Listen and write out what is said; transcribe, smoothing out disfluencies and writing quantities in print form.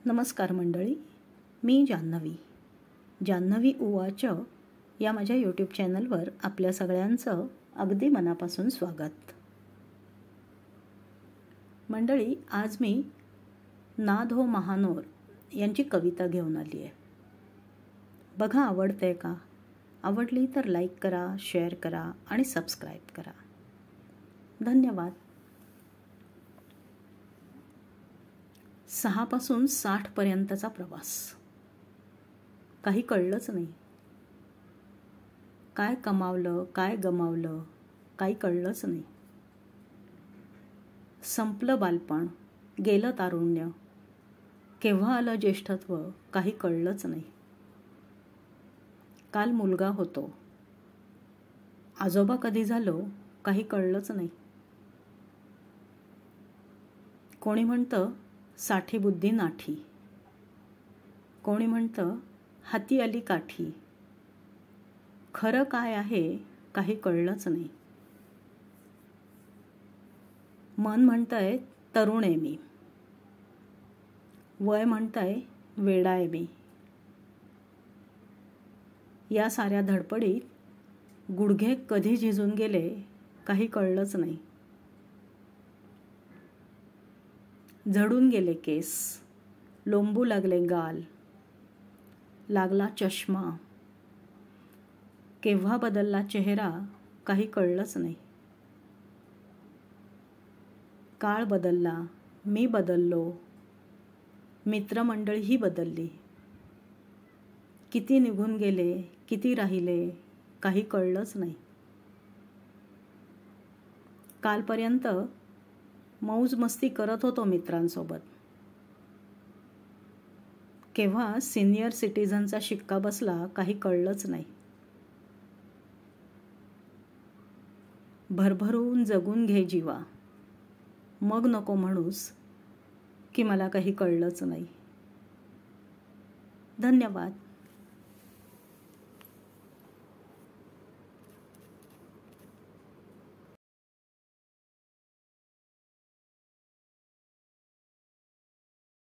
नमस्कार मंडळी, मी जान्हवी उवाच या माझ्या यूट्यूब चॅनलवर आपल्या सगळ्यांचं अगदी मनापासून स्वागत. मंडळी, आज मी नाद हो महानोर यांची कविता घेऊन आली आहे. बघा आवडते का? आवडली तर लाईक करा, शेअर करा आणि सबस्क्राईब करा. धन्यवाद. 6 पासून 60 पर्यंतचा प्रवास. काही कळलंच नाही. काय कमावलं, काय गमावलं, काही कळलंच नाही. संपलं बालपण, गेलं तारुण्य, केव्हा आलं ज्येष्ठत्व, काही कळलंच नाही. काल मुलगा होतो, आजोबा कधी झालो, काही कळलंच नाही. कोणी म्हणतं 60 बुद्धी नाठी, कोणी म्हणतं हाती आली काठी. खरं काय आहे काही कळलंच नाही. मन म्हणतंय तरुण आहे मी, वय म्हणतंय वेडा आहे मी. या साऱ्या धडपडीत गुडघे कधी झिजून गेले काही कळलंच नाही. झडून गेले केस, लोंबू लागले गाल, लागला चष्मा. केव्हा बदलला चेहरा काही कळलंच नाही. काळ बदलला, मी बदललो, मित्रमंडळीही बदलली. किती निघून गेले, किती राहिले, काही कळलंच नाही. कालपर्यंत मौज मस्ती करत होतो मित्रांसोबत. केव्हा सिनियर सिटीझनचा शिक्का बसला काही कळलंच नाही. भरभरून जगून घे जीवा, मग नको म्हणूस की मला काही कळलंच नाही. धन्यवाद.